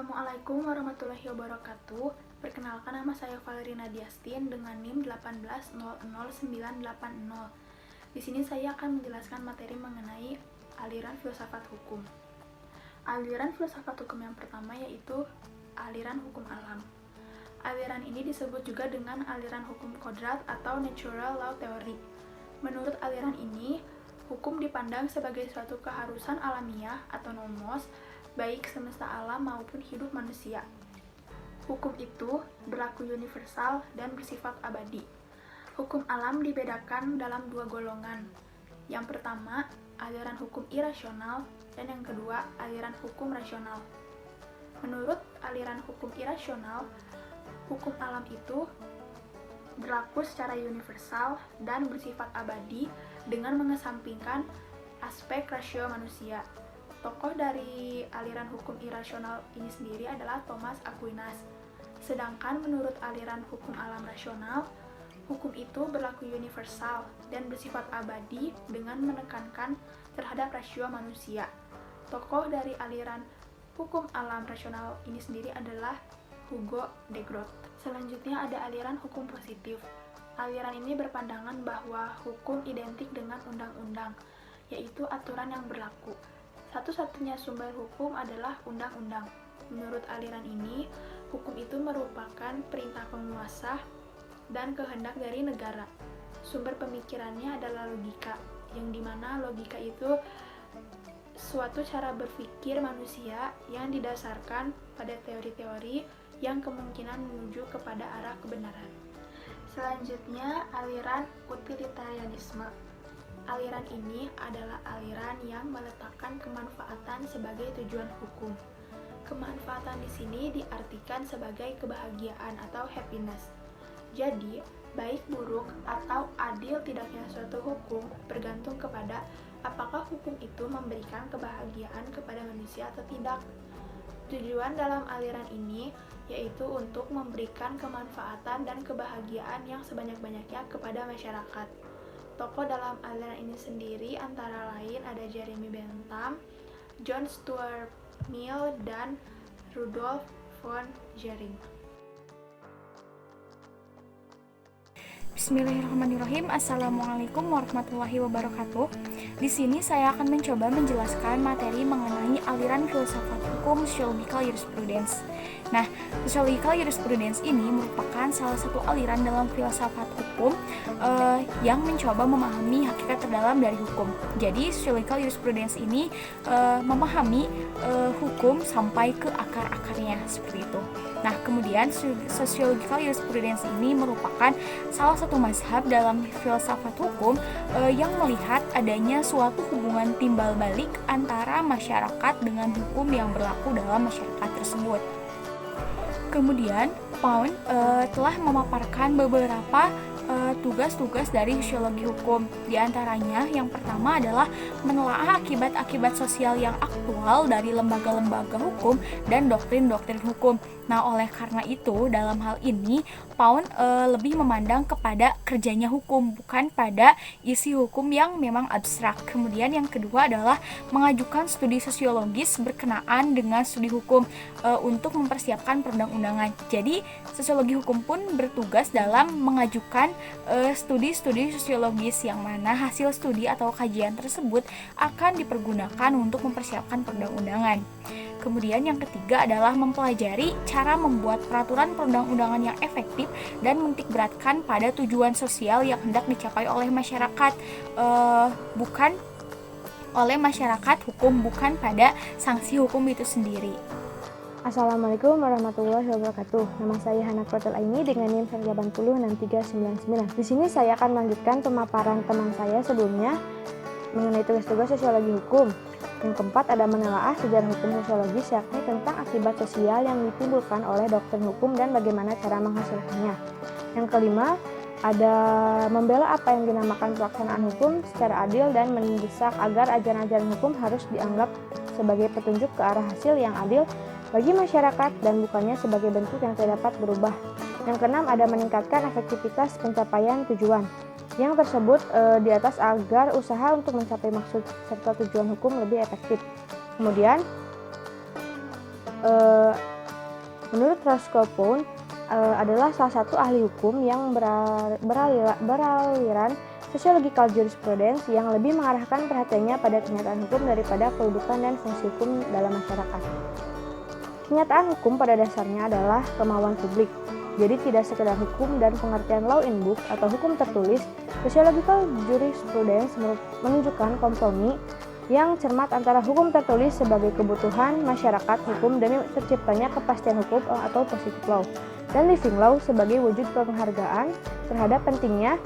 Assalamualaikum warahmatullahi wabarakatuh. Perkenalkan, nama saya Valerina Diastin dengan NIM 1800980. Di sini saya akan menjelaskan materi mengenai aliran filsafat hukum. Aliran filsafat hukum yang pertama yaitu aliran hukum alam. Aliran ini disebut juga dengan aliran hukum kodrat atau natural law theory. Menurut aliran ini, hukum dipandang sebagai suatu keharusan alamiah atau nomos, baik semesta alam maupun hidup manusia. Hukum itu berlaku universal dan bersifat abadi. Hukum alam dibedakan dalam dua golongan. Yang pertama, aliran hukum irasional, dan yang kedua, aliran hukum rasional. Menurut aliran hukum irasional, hukum alam itu berlaku secara universal dan bersifat abadi dengan mengesampingkan aspek rasio manusia. Tokoh dari aliran hukum irasional ini sendiri adalah Thomas Aquinas. Sedangkan menurut aliran hukum alam rasional, hukum itu berlaku universal dan bersifat abadi dengan menekankan terhadap rasio manusia. Tokoh dari aliran hukum alam rasional ini sendiri adalah Hugo de Groot. Selanjutnya ada aliran hukum positif. Aliran ini berpandangan bahwa hukum identik dengan undang-undang, yaitu aturan yang berlaku. Satu-satunya sumber hukum adalah undang-undang. Menurut aliran ini, hukum itu merupakan perintah penguasa dan kehendak dari negara. Sumber pemikirannya adalah logika, yang dimana logika itu suatu cara berpikir manusia yang didasarkan pada teori-teori yang kemungkinan menuju kepada arah kebenaran. Selanjutnya, aliran utilitarianisme. Aliran ini adalah aliran yang meletakkan kemanfaatan sebagai tujuan hukum. Kemanfaatan di sini diartikan sebagai kebahagiaan atau happiness. Jadi, baik buruk atau adil tidaknya suatu hukum bergantung kepada apakah hukum itu memberikan kebahagiaan kepada manusia atau tidak. Tujuan dalam aliran ini yaitu untuk memberikan kemanfaatan dan kebahagiaan yang sebanyak-banyaknya kepada masyarakat. Tokoh dalam aliran ini sendiri antara lain ada Jeremy Bentham, John Stuart Mill, dan Rudolf von Jhering. Bismillahirrahmanirrahim. Assalamualaikum warahmatullahi wabarakatuh. Di sini saya akan mencoba menjelaskan materi mengenai aliran filsafat hukum Sociological Jurisprudence. Nah, Sociological Jurisprudence ini merupakan salah satu aliran dalam filsafat hukum yang mencoba memahami hakikat terdalam dari hukum. Jadi, Sociological Jurisprudence ini memahami hukum sampai ke akar-akarnya, seperti itu. Nah, kemudian Sociological Jurisprudence ini merupakan salah satu mazhab dalam filsafat hukum yang melihat adanya suatu hubungan timbal balik antara masyarakat dengan hukum yang berlaku dalam masyarakat tersebut. Kemudian, Pound telah memaparkan beberapa tugas-tugas dari sosiologi hukum. Di antaranya, yang pertama adalah menelaah akibat-akibat sosial yang aktual dari lembaga-lembaga hukum dan doktrin-doktrin hukum. Nah, oleh karena itu, dalam hal ini, Pound lebih memandang kepada kerjanya hukum, bukan pada isi hukum yang memang abstrak. Kemudian yang kedua adalah mengajukan studi sosiologis berkenaan dengan studi hukum untuk mempersiapkan perundang-undangan. Jadi, sosiologi hukum pun bertugas dalam mengajukan studi-studi sosiologis yang mana hasil studi atau kajian tersebut akan dipergunakan untuk mempersiapkan perundang-undangan. Kemudian yang ketiga adalah mempelajari cara membuat peraturan perundang-undangan yang efektif dan menitikberatkan pada tujuan sosial yang hendak dicapai oleh masyarakat, bukan oleh masyarakat hukum, bukan pada sanksi hukum itu sendiri. Assalamualaikum warahmatullahi wabarakatuh. Nama saya Hana Protel Aini dengan NIM 1806399. Di sini saya akan melanjutkan pemaparan teman saya sebelumnya mengenai tugas-tugas sosiologi hukum. Yang keempat ada menelaah sejarah hukum sosiologis, yakni tentang akibat sosial yang ditimbulkan oleh doktrin hukum dan bagaimana cara menghasilkannya. Yang kelima ada membela apa yang dinamakan pelaksanaan hukum secara adil dan mendesak agar ajaran-ajaran hukum harus dianggap sebagai petunjuk ke arah hasil yang adil bagi masyarakat dan bukannya sebagai bentuk yang tidak dapat berubah. Yang keenam ada meningkatkan efektivitas pencapaian tujuan. Yang tersebut di atas agar usaha untuk mencapai maksud serta tujuan hukum lebih efektif. Kemudian Menurut Roscoe Pound adalah salah satu ahli hukum yang beraliran Sociological Jurisprudence yang lebih mengarahkan perhatiannya pada kenyataan hukum daripada kedudukan dan fungsi hukum dalam masyarakat. Kenyataan hukum pada dasarnya adalah kemauan publik. Jadi tidak sekedar hukum dan pengertian law in book atau hukum tertulis. Sociological Jurisprudence menunjukkan kompromi yang cermat antara hukum tertulis sebagai kebutuhan masyarakat hukum demi terciptanya kepastian hukum atau positive law, dan living law sebagai wujud penghargaan terhadap pentingnya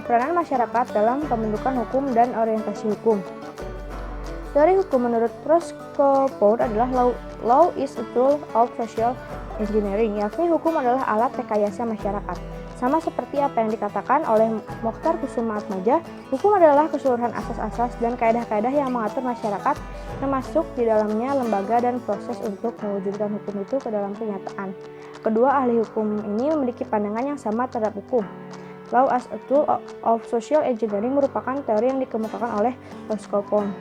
peranan masyarakat dalam pembentukan hukum dan orientasi hukum. Teori hukum menurut Roscoe Pound adalah law is a tool of social engineering, yakni hukum adalah alat rekayasa masyarakat. Sama seperti apa yang dikatakan oleh Mokhtar Kusumaatmadja, hukum adalah keseluruhan asas-asas dan kaedah-kaedah yang mengatur masyarakat, termasuk di dalamnya lembaga dan proses untuk mewujudkan hukum itu ke dalam kenyataan. Kedua ahli hukum ini memiliki pandangan yang sama terhadap hukum. Law as a tool of social engineering merupakan teori yang dikemukakan oleh Roscoe Pound,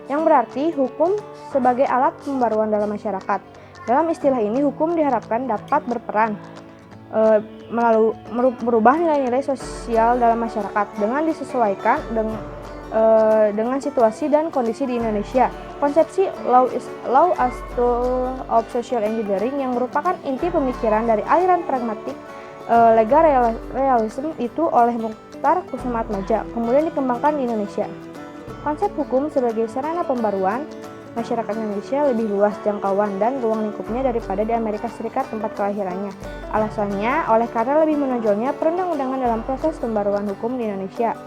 yang berarti hukum sebagai alat pembaruan dalam masyarakat. Dalam istilah ini, hukum diharapkan dapat berperan merubah nilai-nilai sosial dalam masyarakat dengan disesuaikan dengan situasi dan kondisi di Indonesia. Konsepsi law as tool of social engineering yang merupakan inti pemikiran dari aliran pragmatik legal realism itu oleh Mokhtar Kusumaatmadja kemudian dikembangkan di Indonesia. Konsep hukum sebagai sarana pembaruan masyarakat Indonesia lebih luas jangkauan dan ruang lingkupnya daripada di Amerika Serikat tempat kelahirannya. Alasannya, oleh karena lebih menonjolnya perundang-undangan dalam proses pembaruan hukum di Indonesia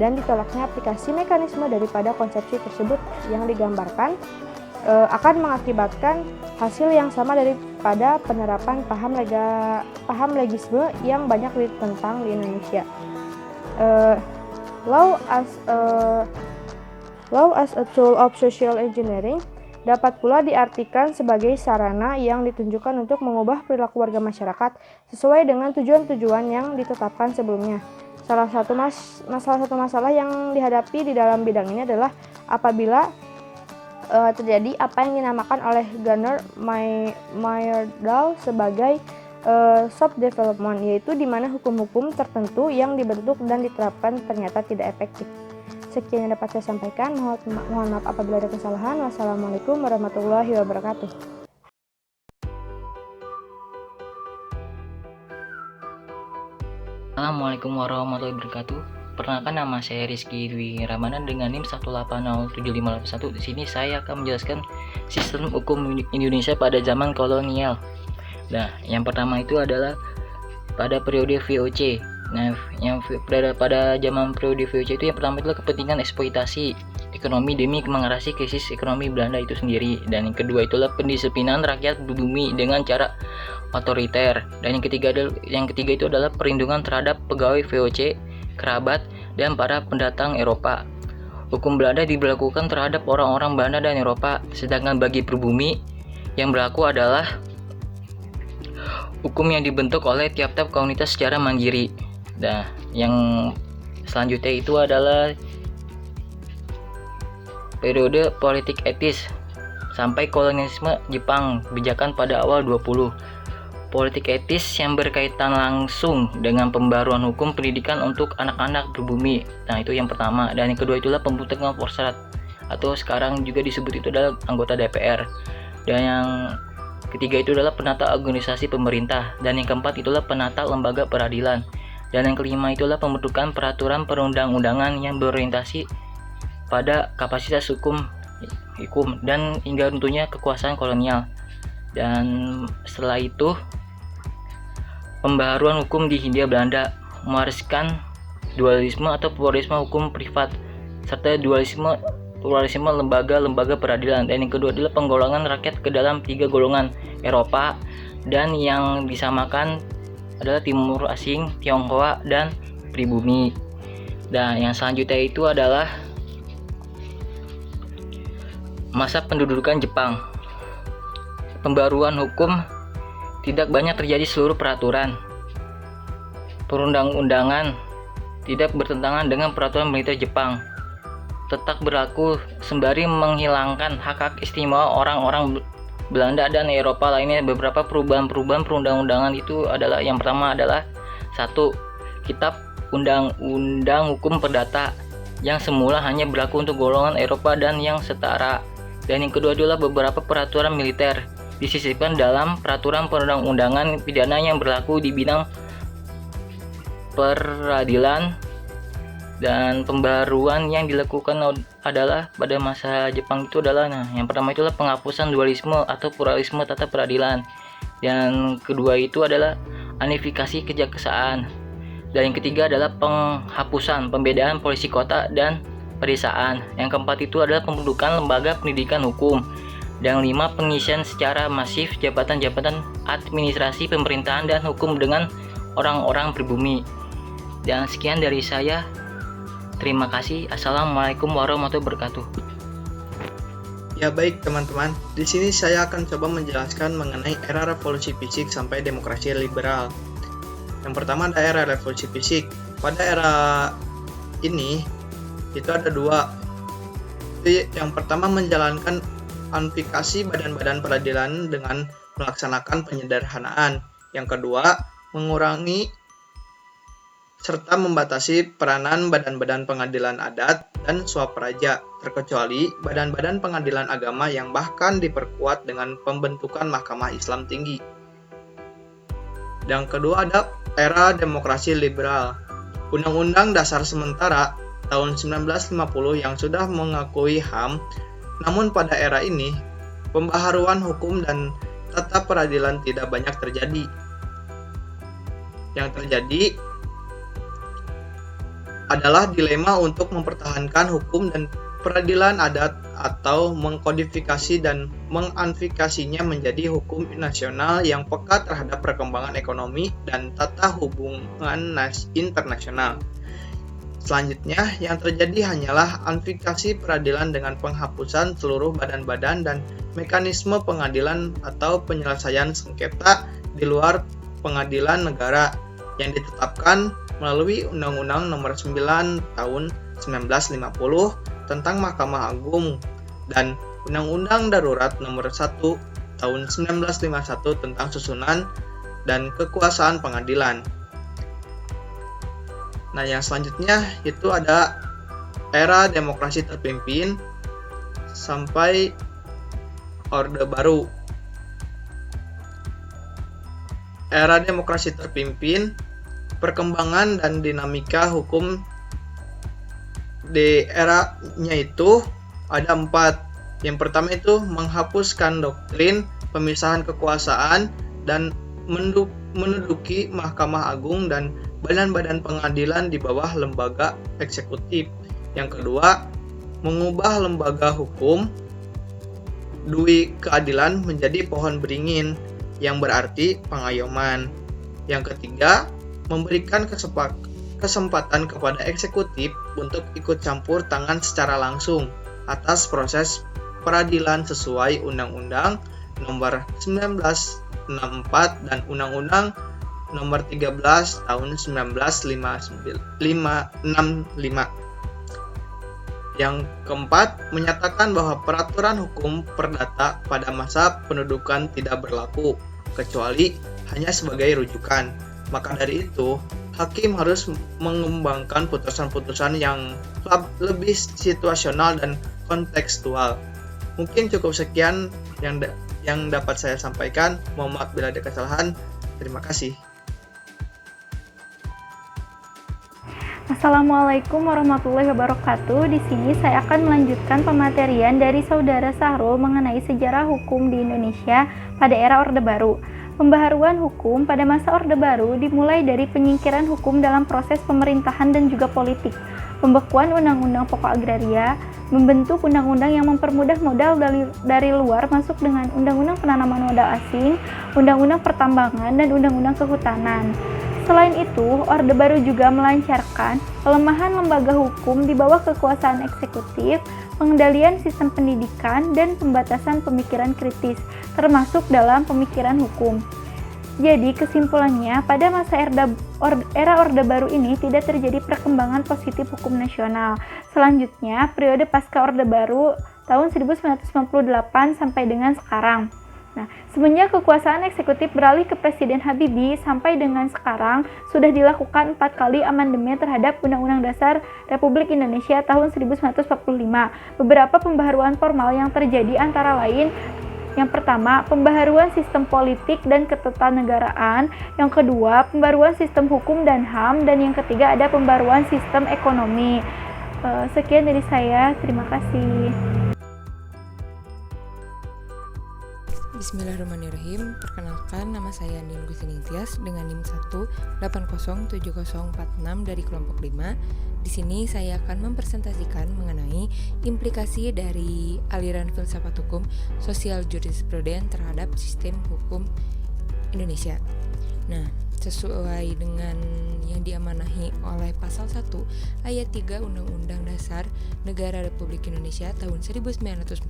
dan ditolaknya aplikasi mekanisme daripada konsepsi tersebut yang digambarkan akan mengakibatkan hasil yang sama daripada penerapan paham legisme yang banyak ditentang di Indonesia. Law as a tool of social engineering dapat pula diartikan sebagai sarana yang ditunjukkan untuk mengubah perilaku warga masyarakat sesuai dengan tujuan-tujuan yang ditetapkan sebelumnya. Salah satu masalah yang dihadapi di dalam bidang ini adalah apabila terjadi apa yang dinamakan oleh Gunnar Myrdal sebagai soft development, yaitu di mana hukum-hukum tertentu yang dibentuk dan diterapkan ternyata tidak efektif. Sekian yang dapat saya sampaikan. Mohon maaf apabila ada kesalahan. Wassalamualaikum warahmatullahi wabarakatuh. Assalamualaikum warahmatullahi wabarakatuh. Perkenalkan, nama saya Rizky Dwi Ramadan dengan NIM 1807581. Di sini saya akan menjelaskan sistem hukum Indonesia pada zaman kolonial. Nah, yang pertama itu adalah pada periode VOC. Nah, yang pada zaman periode VOC itu yang pertama adalah kepentingan eksploitasi ekonomi demi mengatasi krisis ekonomi Belanda itu sendiri. Dan yang kedua itulah pendisiplinan rakyat bumi dengan cara otoriter. Dan yang ketiga itu adalah perlindungan terhadap pegawai VOC, kerabat, dan para pendatang Eropa. Hukum Belanda diberlakukan terhadap orang-orang Belanda dan Eropa, sedangkan bagi pribumi yang berlaku adalah hukum yang dibentuk oleh tiap-tiap komunitas secara mandiri. Nah, yang selanjutnya itu adalah periode politik etis sampai kolonialisme Jepang, kebijakan pada awal 20. Politik etis yang berkaitan langsung dengan pembaruan hukum pendidikan untuk anak-anak pribumi. Nah, itu yang pertama. Dan yang kedua itulah pembentukan Forsrat atau sekarang juga disebut itu adalah anggota DPR. Dan yang ketiga itu adalah penata organisasi pemerintah. Dan yang keempat itulah penata lembaga peradilan. Dan yang kelima itulah pembentukan peraturan perundang-undangan yang berorientasi pada kapasitas hukum dan hingga tentunya kekuasaan kolonial. Dan setelah itu pembaharuan hukum di Hindia Belanda mewariskan dualisme atau pluralisme hukum privat serta pluralisme lembaga-lembaga peradilan. Dan yang kedua adalah penggolongan rakyat ke dalam 3 golongan, Eropa, dan yang disamakan adalah Timur Asing, Tionghoa, dan pribumi. Dan yang selanjutnya itu adalah masa pendudukan Jepang. Pembaruan hukum tidak banyak terjadi seluruh peraturan perundang-undangan tidak bertentangan dengan peraturan militer Jepang tetap berlaku sembari menghilangkan hak-hak istimewa orang-orang Belanda dan Eropa lainnya. Beberapa perubahan-perubahan perundang-undangan itu adalah, yang pertama adalah 1. Kitab Undang-Undang Hukum Perdata yang semula hanya berlaku untuk golongan Eropa dan yang setara. Dan yang kedua adalah beberapa peraturan militer disisipkan dalam peraturan perundang-undangan pidana yang berlaku di bidang peradilan. Dan pembaruan yang dilakukan adalah pada masa Jepang itu adalah, yang pertama itulah penghapusan dualisme atau pluralisme tata peradilan. Yang kedua itu adalah unifikasi kejaksaan. Dan yang ketiga adalah penghapusan pembedaan polisi kota dan pedesaan. Yang keempat itu adalah pembentukan lembaga pendidikan hukum. Dan 5, pengisian secara masif jabatan-jabatan administrasi pemerintahan dan hukum dengan orang-orang pribumi. Dan sekian dari saya. Terima kasih. Assalamualaikum warahmatullahi wabarakatuh. Ya baik teman-teman, di sini saya akan coba menjelaskan mengenai era revolusi fisik sampai demokrasi liberal. Yang pertama ada era revolusi fisik. Pada era ini itu ada 2. Yang pertama menjalankan unifikasi badan-badan peradilan dengan melaksanakan penyederhanaan. Yang kedua mengurangi serta membatasi peranan badan-badan pengadilan adat dan swaperaja, terkecuali badan-badan pengadilan agama yang bahkan diperkuat dengan pembentukan Mahkamah Islam Tinggi. Yang kedua ada era demokrasi liberal. Undang-Undang Dasar Sementara tahun 1950 yang sudah mengakui HAM, namun pada era ini pembaharuan hukum dan tata peradilan tidak banyak terjadi. Yang terjadi adalah dilema untuk mempertahankan hukum dan peradilan adat atau mengkodifikasi dan mengunfikasinya menjadi hukum nasional yang peka terhadap perkembangan ekonomi dan tata hubungan internasional. Selanjutnya, yang terjadi hanyalah unifikasi peradilan dengan penghapusan seluruh badan-badan dan mekanisme pengadilan atau penyelesaian sengketa di luar pengadilan negara yang ditetapkan melalui Undang-Undang Nomor 9 Tahun 1950 tentang Mahkamah Agung dan Undang-Undang Darurat Nomor 1 Tahun 1951 tentang susunan dan kekuasaan pengadilan. Nah, yang selanjutnya itu ada era demokrasi terpimpin sampai Orde Baru. Era demokrasi terpimpin, perkembangan dan dinamika hukum di eranya itu ada 4. Yang pertama itu menghapuskan doktrin pemisahan kekuasaan dan menduduki Mahkamah Agung dan badan-badan pengadilan di bawah lembaga eksekutif. Yang kedua, mengubah lembaga hukum dui keadilan menjadi pohon beringin yang berarti pengayoman. Yang ketiga, memberikan kesempatan kepada eksekutif untuk ikut campur tangan secara langsung atas proses peradilan sesuai Undang-Undang Nomor 1964 dan Undang-Undang Nomor 13 Tahun 1965. Yang keempat, menyatakan bahwa peraturan hukum perdata pada masa pendudukan tidak berlaku, kecuali hanya sebagai rujukan. Maka dari itu, hakim harus mengembangkan putusan-putusan yang lebih situasional dan kontekstual. Mungkin cukup sekian yang dapat saya sampaikan. Mohon maaf bila ada kesalahan. Terima kasih. Assalamualaikum warahmatullahi wabarakatuh. Di sini saya akan melanjutkan pematerian dari Saudara Sahrul mengenai sejarah hukum di Indonesia pada era Orde Baru. Pembaharuan hukum pada masa Orde Baru dimulai dari penyingkiran hukum dalam proses pemerintahan dan juga politik, pembekuan undang-undang pokok agraria, membentuk undang-undang yang mempermudah modal dari luar masuk dengan undang-undang penanaman modal asing, undang-undang pertambangan, dan undang-undang kehutanan. Selain itu, Orde Baru juga melancarkan pelemahan lembaga hukum di bawah kekuasaan eksekutif, pengendalian sistem pendidikan, dan pembatasan pemikiran kritis, termasuk dalam pemikiran hukum. Jadi, kesimpulannya, pada masa era Orde Baru ini tidak terjadi perkembangan positif hukum nasional. Selanjutnya, periode pasca Orde Baru tahun 1998 sampai dengan sekarang. Nah, semenjak kekuasaan eksekutif beralih ke Presiden Habibie sampai dengan sekarang sudah dilakukan 4 kali amandemen terhadap Undang-Undang Dasar Republik Indonesia tahun 1945. Beberapa pembaharuan formal yang terjadi antara lain: yang pertama, pembaharuan sistem politik dan ketatanegaraan; yang kedua, pembaharuan sistem hukum dan HAM; dan yang ketiga, ada pembaharuan sistem ekonomi. Sekian dari saya, terima kasih. Bismillahirrahmanirrahim. Perkenalkan, nama saya Nin Gusini Tias dengan NIM 1807046 dari kelompok 5. Di sini saya akan mempresentasikan mengenai implikasi dari aliran filsafat hukum sosial jurispruden terhadap sistem hukum Indonesia. Nah, sesuai dengan yang diamanahi oleh pasal 1 ayat 3 Undang-Undang Dasar Negara Republik Indonesia tahun 1945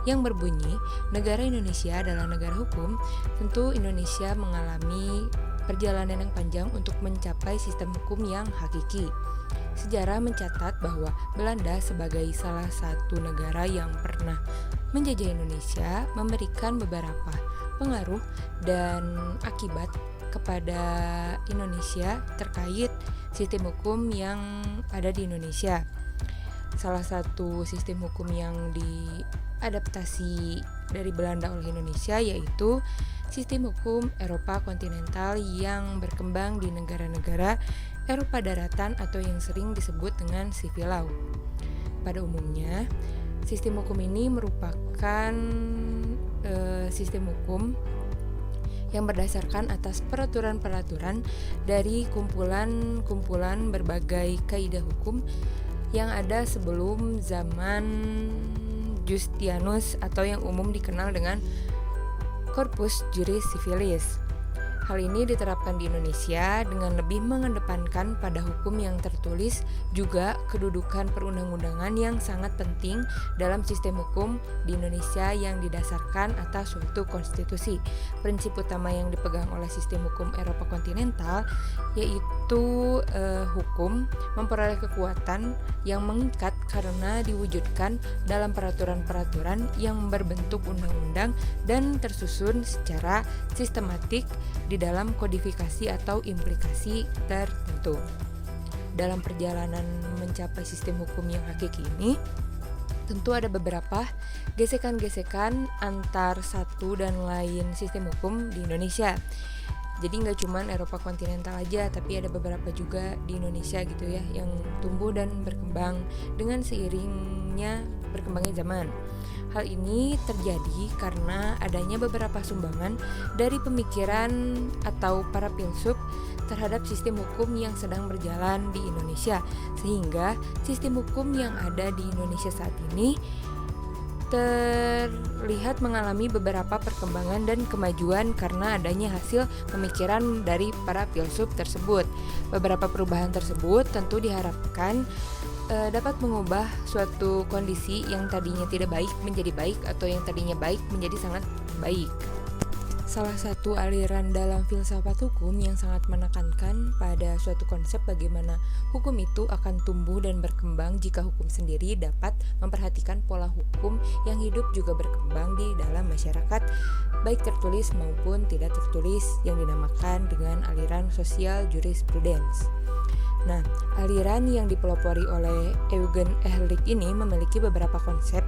yang berbunyi, negara Indonesia adalah negara hukum. Tentu Indonesia mengalami perjalanan yang panjang untuk mencapai sistem hukum yang hakiki. Sejarah mencatat bahwa Belanda sebagai salah satu negara yang pernah menjajah Indonesia memberikan beberapa pengaruh dan akibat kepada Indonesia terkait sistem hukum yang ada di Indonesia. Salah satu sistem hukum yang diadaptasi dari Belanda oleh Indonesia yaitu sistem hukum Eropa kontinental yang berkembang di negara-negara Eropa daratan atau yang sering disebut dengan civil law. Pada umumnya, sistem hukum ini merupakan sistem hukum yang berdasarkan atas peraturan-peraturan dari kumpulan-kumpulan berbagai kaidah hukum yang ada sebelum zaman Justianus atau yang umum dikenal dengan Corpus Juris Civilis. Hal ini diterapkan di Indonesia dengan lebih mengedepankan pada hukum yang tertulis, juga kedudukan perundang-undangan yang sangat penting dalam sistem hukum di Indonesia yang didasarkan atas suatu konstitusi. Prinsip utama yang dipegang oleh sistem hukum Eropa kontinental yaitu hukum memperoleh kekuatan yang mengikat karena diwujudkan dalam peraturan-peraturan yang berbentuk undang-undang dan tersusun secara sistematik di dalam kodifikasi atau implikasi tertentu. Dalam perjalanan mencapai sistem hukum yang hakiki ini, tentu ada beberapa gesekan-gesekan antar satu dan lain sistem hukum di Indonesia. Jadi nggak cuma Eropa kontinental aja, tapi ada beberapa juga di Indonesia gitu ya, yang tumbuh dan berkembang dengan seiringnya berkembangnya zaman. Hal ini terjadi karena adanya beberapa sumbangan dari pemikiran atau para filsuf terhadap sistem hukum yang sedang berjalan di Indonesia, sehingga sistem hukum yang ada di Indonesia saat ini terlihat mengalami beberapa perkembangan dan kemajuan karena adanya hasil pemikiran dari para filsuf tersebut. Beberapa perubahan tersebut tentu diharapkan dapat mengubah suatu kondisi yang tadinya tidak baik menjadi baik atau yang tadinya baik menjadi sangat baik. Salah satu aliran dalam filsafat hukum yang sangat menekankan pada suatu konsep bagaimana hukum itu akan tumbuh dan berkembang jika hukum sendiri dapat memperhatikan pola hukum yang hidup juga berkembang di dalam masyarakat, baik tertulis maupun tidak tertulis, yang dinamakan dengan aliran sosial jurisprudence. Nah, aliran yang dipelopori oleh Eugen Ehrlich ini memiliki beberapa konsep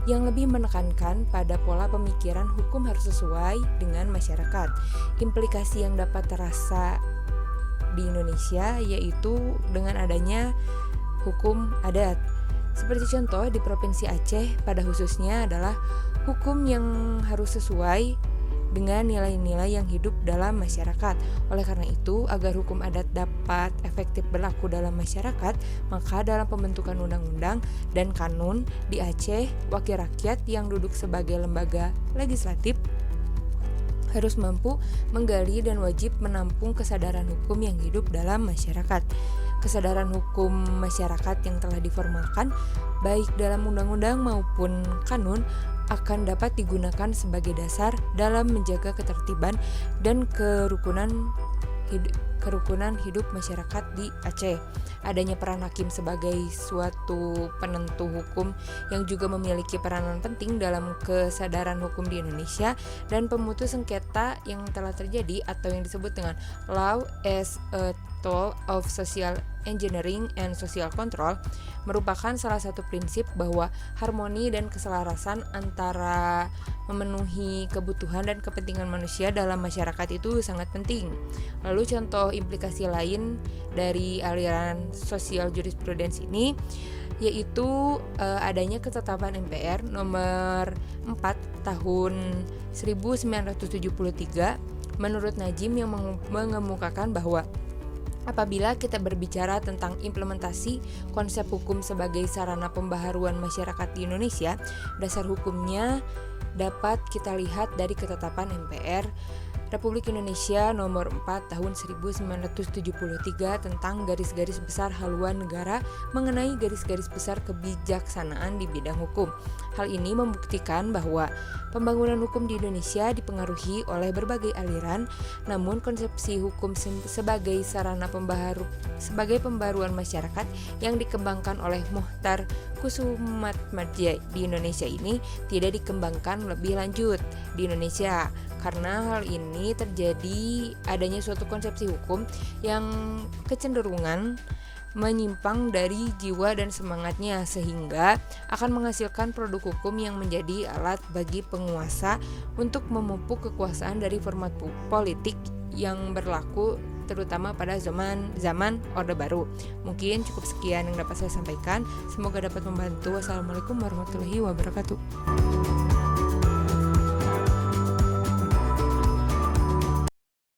yang lebih menekankan pada pola pemikiran hukum harus sesuai dengan masyarakat. Implikasi yang dapat terasa di Indonesia yaitu dengan adanya hukum adat. Seperti contoh di Provinsi Aceh pada khususnya adalah hukum yang harus sesuai dengan nilai-nilai yang hidup dalam masyarakat. Oleh karena itu, agar hukum adat dapat efektif berlaku dalam masyarakat, maka dalam pembentukan undang-undang dan kanun di Aceh, wakil rakyat yang duduk sebagai lembaga legislatif harus mampu menggali dan wajib menampung kesadaran hukum yang hidup dalam masyarakat. Kesadaran hukum masyarakat yang telah diformalkan, baik dalam undang-undang maupun kanun, akan dapat digunakan sebagai dasar dalam menjaga ketertiban dan kerukunan kerukunan hidup masyarakat di Aceh. Adanya peran hakim sebagai suatu penentu hukum yang juga memiliki peranan penting dalam kesadaran hukum di Indonesia, dan pemutus sengketa yang telah terjadi atau yang disebut dengan law as a tool of social engineering and social control merupakan salah satu prinsip bahwa harmoni dan keselarasan antara memenuhi kebutuhan dan kepentingan manusia dalam masyarakat itu sangat penting. Lalu contoh implikasi lain dari aliran sosial jurisprudence ini yaitu adanya ketetapan MPR nomor 4 tahun 1973 menurut Najim yang mengemukakan bahwa apabila kita berbicara tentang implementasi konsep hukum sebagai sarana pembaharuan masyarakat di Indonesia, dasar hukumnya dapat kita lihat dari ketetapan MPR Republik Indonesia nomor 4 tahun 1973 tentang garis-garis besar haluan negara mengenai garis-garis besar kebijaksanaan di bidang hukum. Hal ini membuktikan bahwa pembangunan hukum di Indonesia dipengaruhi oleh berbagai aliran, namun konsepsi hukum sebagai sarana pembaruan masyarakat yang dikembangkan oleh Mohtar Kusumatmadja di Indonesia ini tidak dikembangkan lebih lanjut di Indonesia. Karena hal ini terjadi adanya suatu konsepsi hukum yang kecenderungan menyimpang dari jiwa dan semangatnya, sehingga akan menghasilkan produk hukum yang menjadi alat bagi penguasa untuk memupuk kekuasaan dari format politik yang berlaku terutama pada zaman Orde Baru. Mungkin cukup sekian yang dapat saya sampaikan. Semoga dapat membantu. Wassalamualaikum warahmatullahi wabarakatuh.